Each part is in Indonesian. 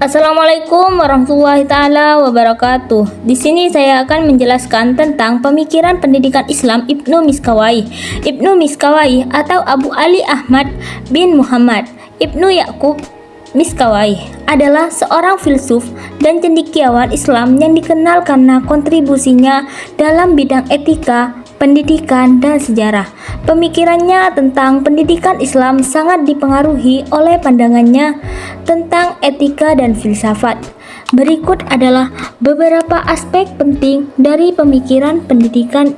Assalamualaikum warahmatullahi taala wabarakatuh. Di sini saya akan menjelaskan tentang pemikiran pendidikan Islam Ibnu Miskawayh. Ibnu Miskawayh atau Abu Ali Ahmad bin Muhammad Ibnu Yakub Miskawayh adalah seorang filsuf dan cendekiawan Islam yang dikenal karena kontribusinya dalam bidang etika, pendidikan, dan sejarah. Pemikirannya tentang pendidikan Islam sangat dipengaruhi oleh pandangannya tentang etika dan filsafat. Berikut adalah beberapa aspek penting dari pemikiran pendidikan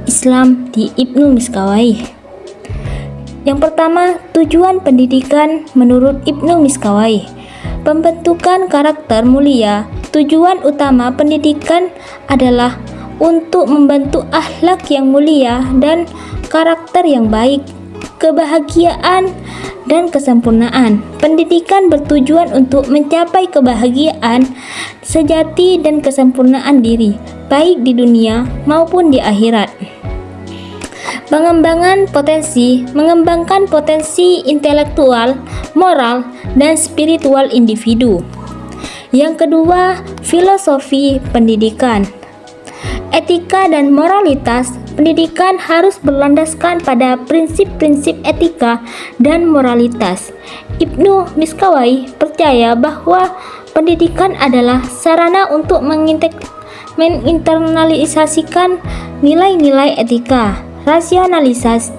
Islam di Ibnu Miskawayh. Yang pertama, tujuan pendidikan menurut Ibnu Miskawayh. Pembentukan karakter mulia. Tujuan utama pendidikan adalah untuk membentuk akhlak yang mulia dan karakter yang baik, kebahagiaan dan kesempurnaan. Pendidikan bertujuan untuk mencapai kebahagiaan sejati dan kesempurnaan diri, baik di dunia maupun di akhirat. Mengembangkan potensi intelektual, moral, dan spiritual individu. Yang kedua, filosofi pendidikan. Etika dan moralitas pendidikan harus berlandaskan pada prinsip-prinsip etika dan moralitas. Ibnu Miskawayh percaya bahwa pendidikan adalah sarana untuk menginternalisasikan nilai-nilai etika, rasionalitas,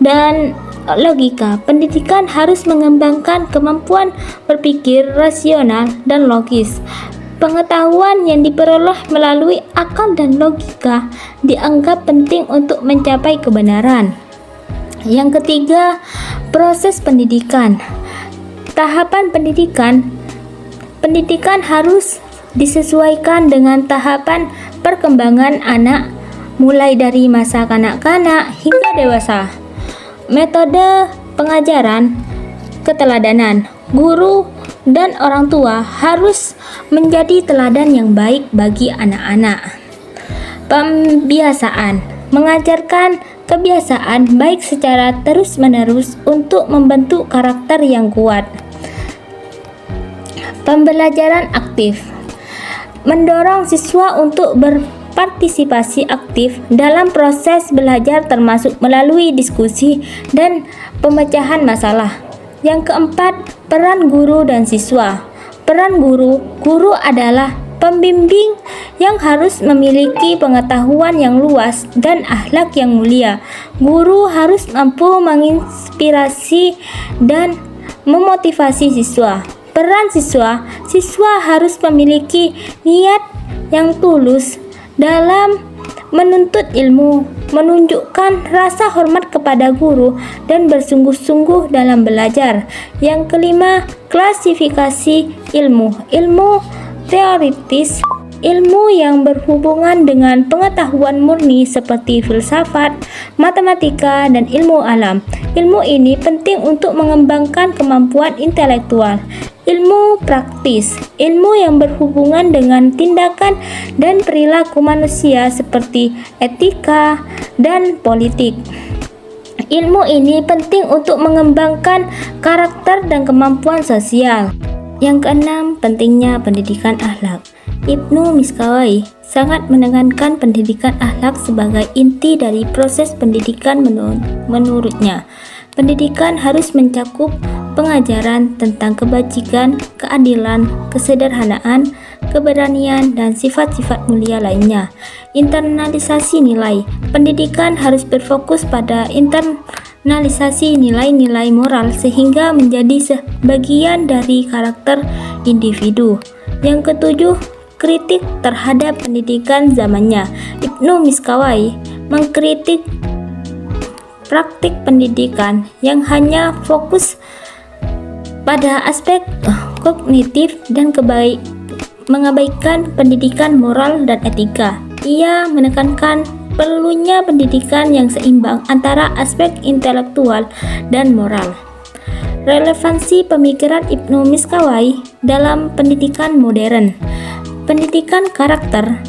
dan logika. Pendidikan harus mengembangkan kemampuan berpikir rasional dan logis. Pengetahuan yang diperoleh melalui akal dan logika dianggap penting untuk mencapai kebenaran. Yang ketiga, proses pendidikan. Tahapan pendidikan harus disesuaikan dengan tahapan perkembangan anak, mulai dari masa kanak-kanak hingga dewasa. Metode pengajaran, keteladanan. Guru dan orang tua harus menjadi teladan yang baik bagi anak-anak. Pembiasaan, mengajarkan kebiasaan baik secara terus-menerus untuk membentuk karakter yang kuat. Pembelajaran aktif, mendorong siswa untuk berpartisipasi aktif dalam proses belajar termasuk melalui diskusi dan pemecahan masalah. Yang keempat, peran guru dan siswa. Peran guru adalah pembimbing yang harus memiliki pengetahuan yang luas dan akhlak yang mulia. Guru harus mampu menginspirasi dan memotivasi siswa. Peran siswa harus memiliki niat yang tulus dalam menuntut ilmu, menunjukkan rasa hormat kepada guru, dan bersungguh-sungguh dalam belajar. Yang kelima, klasifikasi ilmu. Ilmu teoritis, ilmu yang berhubungan dengan pengetahuan murni seperti filsafat, matematika, dan ilmu alam. Ilmu ini penting untuk mengembangkan kemampuan intelektual. Ilmu praktis, ilmu yang berhubungan dengan tindakan dan perilaku manusia seperti etika dan politik. Ilmu ini penting untuk mengembangkan karakter dan kemampuan sosial. Yang keenam, pentingnya pendidikan akhlak. Ibnu Miskawayh sangat menekankan pendidikan akhlak sebagai inti dari proses pendidikan menurutnya. Pendidikan harus mencakup pengajaran tentang kebajikan, keadilan, kesederhanaan, keberanian, dan sifat-sifat mulia lainnya. Internalisasi nilai. Pendidikan harus berfokus pada internalisasi nilai-nilai moral sehingga menjadi sebagian dari karakter individu. Yang ketujuh, kritik terhadap pendidikan zamannya. Ibnu Miskawayh mengkritik praktik pendidikan yang hanya fokus pada aspek kognitif dan mengabaikan pendidikan moral dan etika. Ia menekankan perlunya pendidikan yang seimbang antara aspek intelektual dan moral. Relevansi pemikiran Ibnu Miskawayh dalam pendidikan modern. Pendidikan karakter.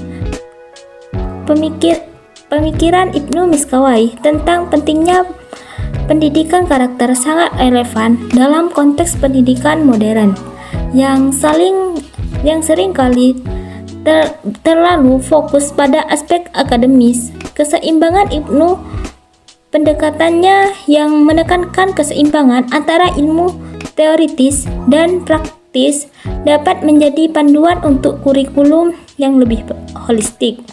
Pemikiran Ibnu Miskawayh tentang pentingnya pendidikan karakter sangat relevan dalam konteks pendidikan modern. yang seringkali terlalu fokus pada aspek akademis. Keseimbangan Ibnu, pendekatannya yang menekankan keseimbangan antara ilmu teoritis dan praktis, dapat menjadi panduan untuk kurikulum yang lebih holistik.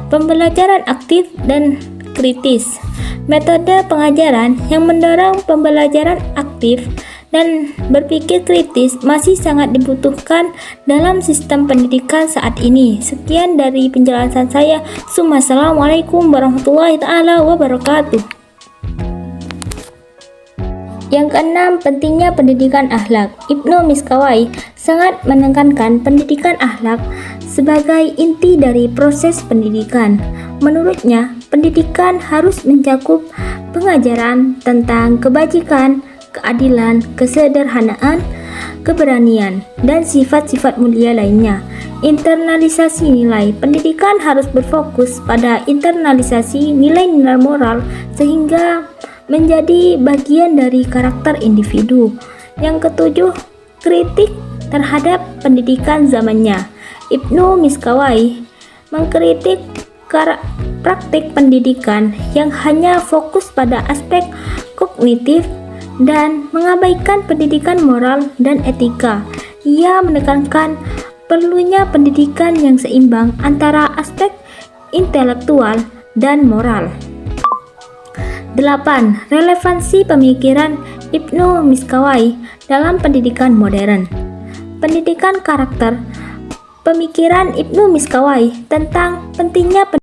Pembelajaran aktif dan kritis. Metode pengajaran yang mendorong pembelajaran aktif dan berpikir kritis masih sangat dibutuhkan dalam sistem pendidikan saat ini. Sekian dari penjelasan saya. Assalamualaikum warahmatullahi wabarakatuh. Yang keenam, pentingnya pendidikan akhlak. Ibnu Miskawai sangat menekankan pendidikan akhlak sebagai inti dari proses pendidikan. Menurutnya, pendidikan harus mencakup pengajaran tentang kebajikan, keadilan, kesederhanaan, keberanian, dan sifat-sifat mulia lainnya. Internalisasi nilai. Pendidikan harus berfokus pada internalisasi nilai-nilai moral sehingga menjadi bagian dari karakter individu. Yang ketujuh, kritik terhadap pendidikan zamannya. Ibnu Miskawai mengkritik praktik pendidikan yang hanya fokus pada aspek kognitif dan mengabaikan pendidikan moral dan etika. Ia menekankan perlunya pendidikan yang seimbang antara aspek intelektual dan moral. 8. Relevansi pemikiran Ibnu Miskawai dalam pendidikan modern. Pendidikan karakter. Pemikiran Ibnu Miskawai tentang pentingnya